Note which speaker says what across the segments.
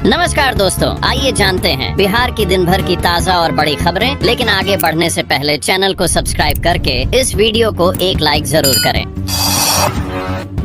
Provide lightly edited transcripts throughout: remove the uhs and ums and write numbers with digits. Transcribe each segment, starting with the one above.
Speaker 1: नमस्कार दोस्तों, आइए जानते हैं बिहार की दिन भर की ताज़ा और बड़ी खबरें। लेकिन आगे बढ़ने से पहले चैनल को सब्सक्राइब करके इस वीडियो को एक लाइक जरूर करें।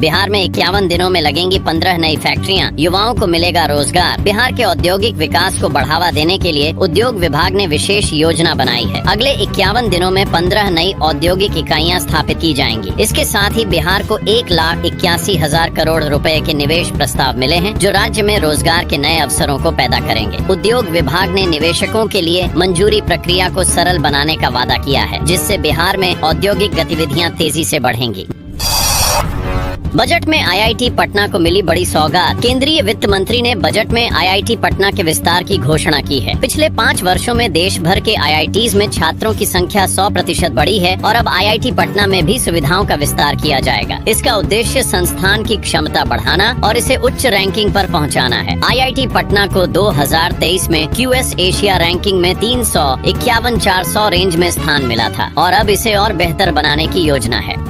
Speaker 1: बिहार में 51 दिनों में लगेंगी 15 नई फैक्ट्रियां, युवाओं को मिलेगा रोजगार। बिहार के औद्योगिक विकास को बढ़ावा देने के लिए उद्योग विभाग ने विशेष योजना बनाई है। अगले 51 दिनों में 15 नई औद्योगिक इकाइयां स्थापित की जाएंगी। इसके साथ ही बिहार को 1,81,000 करोड़ रुपए के निवेश प्रस्ताव मिले हैं, जो राज्य में रोजगार के नए अवसरों को पैदा करेंगे। उद्योग विभाग ने निवेशकों के लिए मंजूरी प्रक्रिया को सरल बनाने का वादा किया है, जिससे बिहार में औद्योगिक गतिविधियां तेजी से बढ़ेंगी। बजट में आईआईटी पटना को मिली बड़ी सौगात। केंद्रीय वित्त मंत्री ने बजट में आईआईटी पटना के विस्तार की घोषणा की है। पिछले 5 वर्षों में देश भर के आईआईटीज में छात्रों की संख्या 100% बढ़ी है और अब आईआईटी पटना में भी सुविधाओं का विस्तार किया जाएगा। इसका उद्देश्य संस्थान की क्षमता बढ़ाना और इसे उच्च रैंकिंग पर पहुंचाना है। आईआईटी पटना को 2023 में क्यूएस एशिया रैंकिंग में 351-400 रेंज में स्थान मिला था और अब इसे और बेहतर बनाने की योजना है।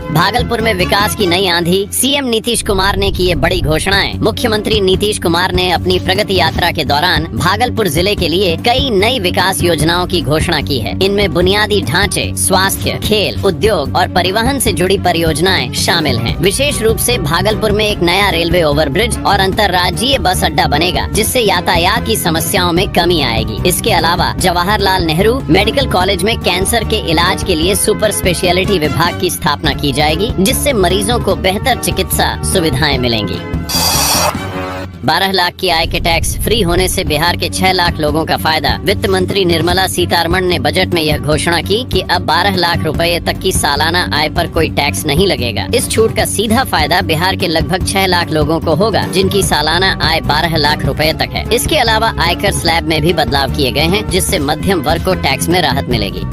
Speaker 1: भागलपुर में विकास की नई आंधी। सीएम नीतीश कुमार ने की ये बड़ी घोषणाएं। मुख्यमंत्री नीतीश कुमार ने अपनी प्रगति यात्रा के दौरान भागलपुर जिले के लिए कई नई विकास योजनाओं की घोषणा की है। इनमें बुनियादी ढांचे, स्वास्थ्य, खेल, उद्योग और परिवहन से जुड़ी परियोजनाएं शामिल हैं। विशेष रूप से भागलपुर में एक नया रेलवे ओवरब्रिज और अंतर्राज्यीय बस अड्डा बनेगा, जिससे यातायात की समस्याओं में कमी आएगी। इसके अलावा जवाहरलाल नेहरू मेडिकल कॉलेज में कैंसर के इलाज के लिए सुपर स्पेशलिटी विभाग की स्थापना की जाएगी, जिससे मरीजों को बेहतर चिकित्सा सुविधाएं मिलेंगी। 12 लाख की आय के टैक्स फ्री होने से बिहार के 6 लाख लोगों का फायदा। वित्त मंत्री निर्मला सीतारमण ने बजट में यह घोषणा की कि अब 12 लाख रुपए तक की सालाना आय पर कोई टैक्स नहीं लगेगा। इस छूट का सीधा फायदा बिहार के लगभग 6 लाख लोगों को होगा, जिनकी सालाना आय 12 लाख रुपए तक है। इसके अलावा आयकर स्लैब में भी बदलाव किए गए हैं, जिससे मध्यम वर्ग को टैक्स में राहत मिलेगी।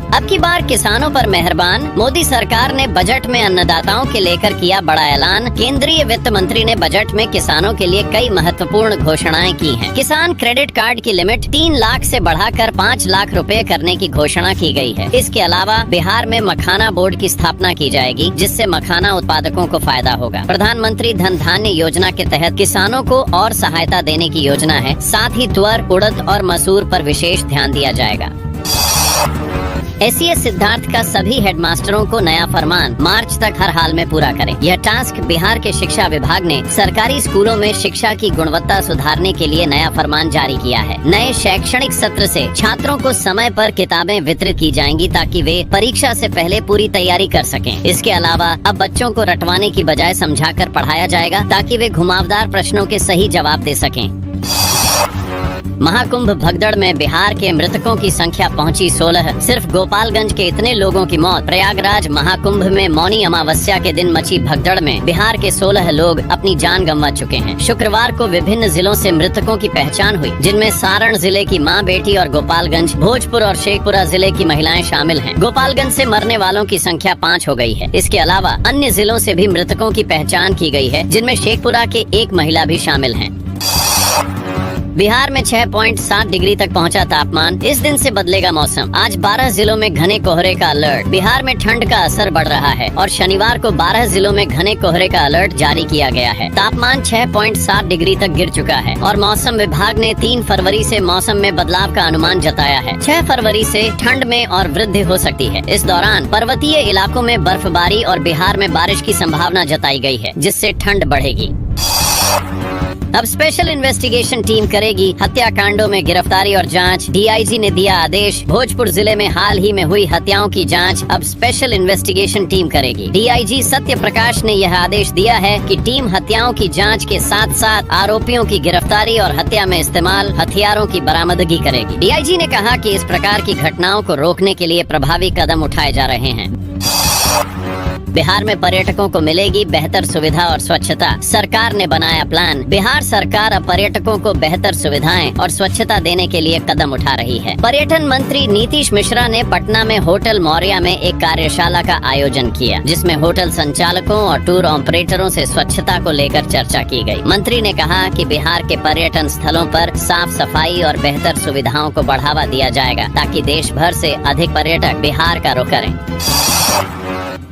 Speaker 1: अब की बार किसानों पर मेहरबान। मोदी सरकार ने बजट में अन्नदाताओं के लेकर किया बड़ा ऐलान। केंद्रीय वित्त मंत्री ने बजट में किसानों के लिए कई महत्वपूर्ण घोषणाएं की हैं। किसान क्रेडिट कार्ड की लिमिट 3 लाख से बढ़ाकर 5 लाख रुपए करने की घोषणा की गई है। इसके अलावा बिहार में मखाना बोर्ड की स्थापना की जाएगी, जिससे मखाना उत्पादकों को फायदा होगा। प्रधानमंत्री धन धान्य योजना के तहत किसानों को और सहायता देने की योजना है। साथ ही तुअर, उड़द और मसूर पर विशेष ध्यान दिया जाएगा। एसीएस सिद्धार्थ का सभी हेडमास्टरों को नया फरमान मार्च तक हर हाल में पूरा करें। यह टास्क बिहार के शिक्षा विभाग ने सरकारी स्कूलों में शिक्षा की गुणवत्ता सुधारने के लिए नया फरमान जारी किया है। नए शैक्षणिक सत्र से छात्रों को समय पर किताबें वितरित की जाएंगी, ताकि वे परीक्षा से पहले पूरी तैयारी कर सकें। इसके अलावा अब बच्चों को रटवाने की बजाय समझाकर पढ़ाया जाएगा, ताकि वे घुमावदार प्रश्नों के सही जवाब दे सकें। महाकुंभ भगदड़ में बिहार के मृतकों की संख्या पहुंची 16। सिर्फ गोपालगंज के इतने लोगों की मौत। प्रयागराज महाकुंभ में मौनी अमावस्या के दिन मची भगदड़ में बिहार के 16 लोग अपनी जान गंवा चुके हैं। शुक्रवार को विभिन्न जिलों से मृतकों की पहचान हुई, जिनमें सारण जिले की मां बेटी और गोपालगंज, भोजपुर और शेखपुरा जिले की महिलाएं शामिल हैं। गोपालगंज से मरने वालों की संख्या 5 हो गई है। इसके अलावा अन्य जिलों से भी मृतकों की पहचान की गई है, जिनमें शेखपुरा के एक महिला भी शामिल है। बिहार में 6.7 डिग्री तक पहुंचा तापमान। इस दिन से बदलेगा मौसम। आज 12 जिलों में घने कोहरे का अलर्ट। बिहार में ठंड का असर बढ़ रहा है और शनिवार को 12 जिलों में घने कोहरे का अलर्ट जारी किया गया है। तापमान 6.7 डिग्री तक गिर चुका है और मौसम विभाग ने 3 फरवरी से मौसम में बदलाव का अनुमान जताया है। 6 फरवरी से ठंड में और वृद्धि हो सकती है। इस दौरान पर्वतीय इलाकों में बर्फबारी और बिहार में बारिश की संभावना जताई गई है, जिससे ठंड बढ़ेगी। अब स्पेशल इन्वेस्टिगेशन टीम करेगी हत्याकांडों में गिरफ्तारी और जांच। डीआईजी ने दिया आदेश। भोजपुर जिले में हाल ही में हुई हत्याओं की जांच अब स्पेशल इन्वेस्टिगेशन टीम करेगी। डीआईजी सत्य प्रकाश ने यह आदेश दिया है कि टीम हत्याओं की जांच के साथ साथ आरोपियों की गिरफ्तारी और हत्या में इस्तेमाल हथियारों की बरामदगी करेगी। डीआईजी ने कहा कि इस प्रकार की घटनाओं को रोकने के लिए प्रभावी कदम उठाए जा रहे हैं। बिहार में पर्यटकों को मिलेगी बेहतर सुविधा और स्वच्छता। सरकार ने बनाया प्लान। बिहार सरकार अब पर्यटकों को बेहतर सुविधाएं और स्वच्छता देने के लिए कदम उठा रही है। पर्यटन मंत्री नीतीश मिश्रा ने पटना में होटल मौर्या में एक कार्यशाला का आयोजन किया, जिसमें होटल संचालकों और टूर ऑपरेटरों से स्वच्छता को लेकर चर्चा की गई। मंत्री ने कहा कि बिहार के पर्यटन स्थलों पर साफ सफाई और बेहतर सुविधाओं को बढ़ावा दिया जाएगा, ताकि देश भर से अधिक पर्यटक बिहार का रुख करें।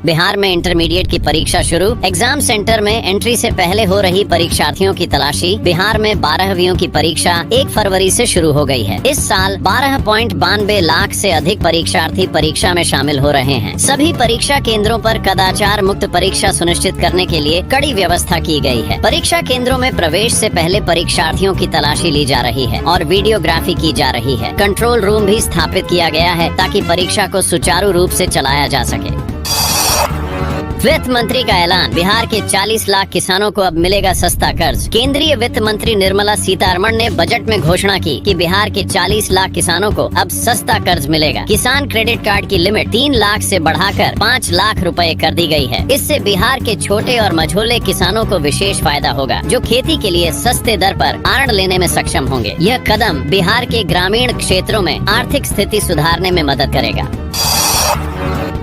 Speaker 1: बिहार में इंटरमीडिएट की परीक्षा शुरू। एग्जाम सेंटर में एंट्री से पहले हो रही परीक्षार्थियों की तलाशी। बिहार में 12वीं की परीक्षा 1 फरवरी से शुरू हो गई है। इस साल 12.92 लाख से अधिक परीक्षार्थी परीक्षा में शामिल हो रहे हैं। सभी परीक्षा केंद्रों पर कदाचार मुक्त परीक्षा सुनिश्चित करने के लिए कड़ी व्यवस्था की गई है। परीक्षा केंद्रों में प्रवेश से पहले परीक्षार्थियों की तलाशी ली जा रही है और वीडियोग्राफी की जा रही है। कंट्रोल रूम भी स्थापित किया गया है ताकि परीक्षा को सुचारू रूप से चलाया जा सके। वित्त मंत्री का ऐलान, बिहार के 40 लाख किसानों को अब मिलेगा सस्ता कर्ज। केंद्रीय वित्त मंत्री निर्मला सीतारमण ने बजट में घोषणा की कि बिहार के 40 लाख किसानों को अब सस्ता कर्ज मिलेगा। किसान क्रेडिट कार्ड की लिमिट 3 लाख से बढ़ाकर 5 लाख रुपए कर दी गई है। इससे बिहार के छोटे और मझोले किसानों को विशेष फायदा होगा, जो खेती के लिए सस्ते दर पर ऋण लेने में सक्षम होंगे। यह कदम बिहार के ग्रामीण क्षेत्रों में आर्थिक स्थिति सुधारने में मदद करेगा।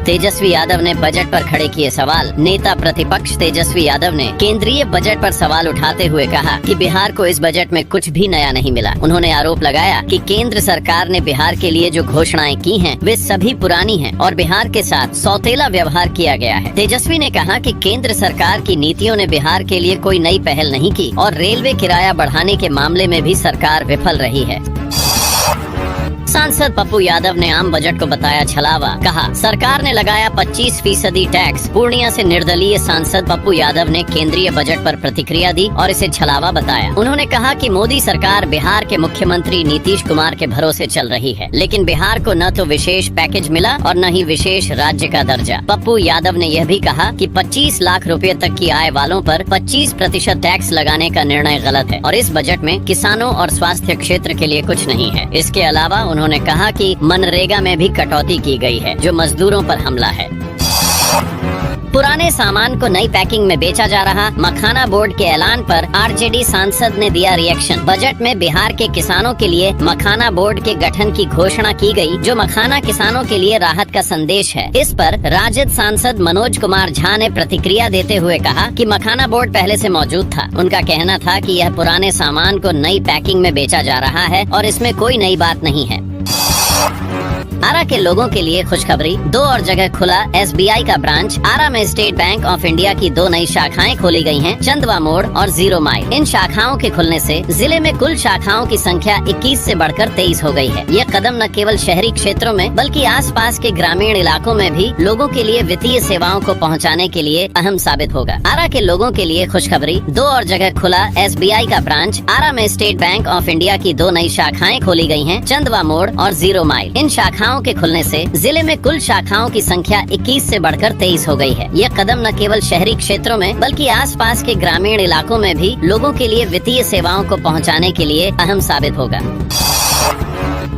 Speaker 1: तेजस्वी यादव ने बजट पर खड़े किए सवाल। नेता प्रतिपक्ष तेजस्वी यादव ने केंद्रीय बजट पर सवाल उठाते हुए कहा कि बिहार को इस बजट में कुछ भी नया नहीं मिला। उन्होंने आरोप लगाया कि केंद्र सरकार ने बिहार के लिए जो घोषणाएं की हैं, वे सभी पुरानी हैं और बिहार के साथ सौतेला व्यवहार किया गया है। तेजस्वी ने कहा कि केंद्र सरकार की नीतियों ने बिहार के लिए कोई नई पहल नहीं की और रेलवे किराया बढ़ाने के मामले में भी सरकार विफल रही है। सांसद पप्पू यादव ने आम बजट को बताया छलावा। कहा, सरकार ने लगाया 25% टैक्स। पूर्णिया से निर्दलीय सांसद पप्पू यादव ने केंद्रीय बजट पर प्रतिक्रिया दी और इसे छलावा बताया। उन्होंने कहा कि मोदी सरकार बिहार के मुख्यमंत्री नीतीश कुमार के भरोसे चल रही है, लेकिन बिहार को न तो विशेष पैकेज मिला और न ही विशेष राज्य का दर्जा। पप्पू यादव ने यह भी कहा कि 25 लाख रुपए तक की आय वालों पर 25% टैक्स लगाने का निर्णय गलत है और इस बजट में किसानों और स्वास्थ्य क्षेत्र के लिए कुछ नहीं है। इसके अलावा उन्होंने कहा कि मनरेगा में भी कटौती की गई है, जो मजदूरों पर हमला है। पुराने सामान को नई पैकिंग में बेचा जा रहा। मखाना बोर्ड के ऐलान पर आरजेडी सांसद ने दिया रिएक्शन। बजट में बिहार के किसानों के लिए मखाना बोर्ड के गठन की घोषणा की गई, जो मखाना किसानों के लिए राहत का संदेश है। इस पर राजद सांसद मनोज कुमार झा ने प्रतिक्रिया देते हुए कहा कि मखाना बोर्ड पहले से मौजूद था। उनका कहना था कि यह पुराने सामान को नई पैकिंग में बेचा जा रहा है और इसमें कोई नई बात नहीं है। आरा के लोगों के लिए खुशखबरी, 2 और जगह खुला SBI का ब्रांच। आरा में स्टेट बैंक ऑफ इंडिया की 2 नई शाखाएं खोली गई हैं, चंदवा मोड़ और 0 माइल। इन शाखाओं के खुलने से जिले में कुल शाखाओं की संख्या 21 से बढ़कर 23 हो गई है। यह कदम न केवल शहरी क्षेत्रों में बल्कि आसपास के ग्रामीण इलाकों में भी लोगों के लिए वित्तीय सेवाओं को पहुंचाने के लिए अहम साबित होगा। आरा के लोगों के लिए खुशखबरी, 2 और जगह खुला SBI का ब्रांच। आरा में स्टेट बैंक ऑफ इंडिया की 2 नई शाखाएं खोली गई हैं, चंदवा मोड़ और 0 माइल। इन शाखाओं के खुलने से जिले में कुल शाखाओं की संख्या 21 से बढ़कर 23 हो गई है। यह कदम न केवल शहरी क्षेत्रों में बल्कि आसपास के ग्रामीण इलाकों में भी लोगों के लिए वित्तीय सेवाओं को पहुंचाने के लिए अहम साबित होगा।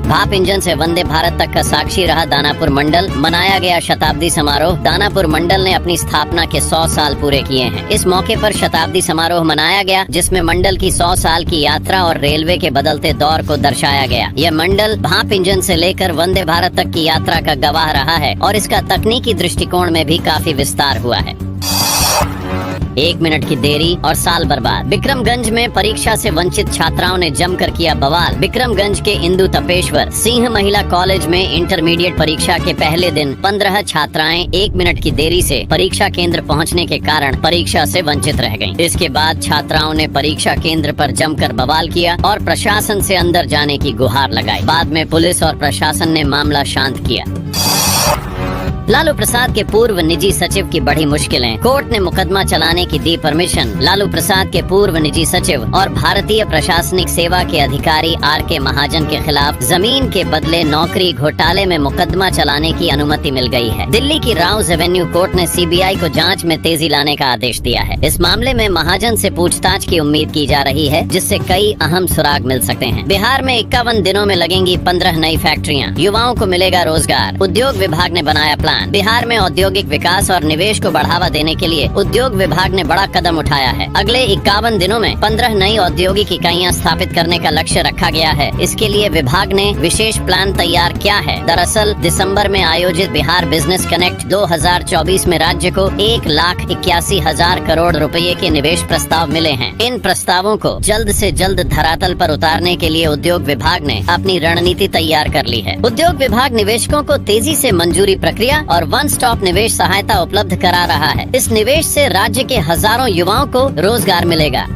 Speaker 1: भाप इंजन से वंदे भारत तक का साक्षी रहा दानापुर मंडल। मनाया गया शताब्दी समारोह। दानापुर मंडल ने अपनी स्थापना के 100 साल पूरे किए हैं। इस मौके पर शताब्दी समारोह मनाया गया, जिसमें मंडल की 100 साल की यात्रा और रेलवे के बदलते दौर को दर्शाया गया। यह मंडल भाप इंजन से लेकर वंदे भारत तक की यात्रा का गवाह रहा है और इसका तकनीकी दृष्टिकोण में भी काफी विस्तार हुआ है। 1 मिनट की देरी और साल बर्बाद। विक्रमगंज में परीक्षा से वंचित छात्राओं ने जमकर किया बवाल। विक्रमगंज के इंदु तपेश्वर सिंह महिला कॉलेज में इंटरमीडिएट परीक्षा के पहले दिन 15 छात्राएं 1 मिनट की देरी से परीक्षा केंद्र पहुंचने के कारण परीक्षा से वंचित रह गयीं। इसके बाद छात्राओं ने परीक्षा केंद्र पर जमकर बवाल किया और प्रशासन से अंदर जाने की गुहार लगाई। बाद में पुलिस और प्रशासन ने मामला शांत किया। लालू प्रसाद के पूर्व निजी सचिव की बढ़ी मुश्किलें। कोर्ट ने मुकदमा चलाने की दी परमिशन। लालू प्रसाद के पूर्व निजी सचिव और भारतीय प्रशासनिक सेवा के अधिकारी RK महाजन के खिलाफ जमीन के बदले नौकरी घोटाले में मुकदमा चलाने की अनुमति मिल गई है। दिल्ली की राउज एवेन्यू कोर्ट ने CBI को जांच में तेजी लाने का आदेश दिया है। इस मामले में महाजन से पूछताछ की उम्मीद की जा रही है, जिससे कई अहम सुराग मिल सकते हैं। बिहार में 51 दिनों में लगेंगी 15 नई फैक्ट्रियाँ। युवाओं को मिलेगा रोजगार। उद्योग विभाग ने बनाया प्लान। बिहार में औद्योगिक विकास और निवेश को बढ़ावा देने के लिए उद्योग विभाग ने बड़ा कदम उठाया है। अगले 51 दिनों में 15 नई औद्योगिक इकाइयां स्थापित करने का लक्ष्य रखा गया है। इसके लिए विभाग ने विशेष प्लान तैयार किया है। दरअसल दिसंबर में आयोजित बिहार बिजनेस कनेक्ट 2024 में राज्य को 1,81,000 करोड़ रुपए के निवेश प्रस्ताव मिले हैं। इन प्रस्तावों को जल्द से जल्द धरातल पर उतारने के लिए उद्योग विभाग ने अपनी रणनीति तैयार कर ली है। उद्योग विभाग निवेशकों को तेजी से मंजूरी प्रक्रिया और वन स्टॉप निवेश सहायता उपलब्ध करा रहा है। इस निवेश से राज्य के हजारों युवाओं को रोजगार मिलेगा।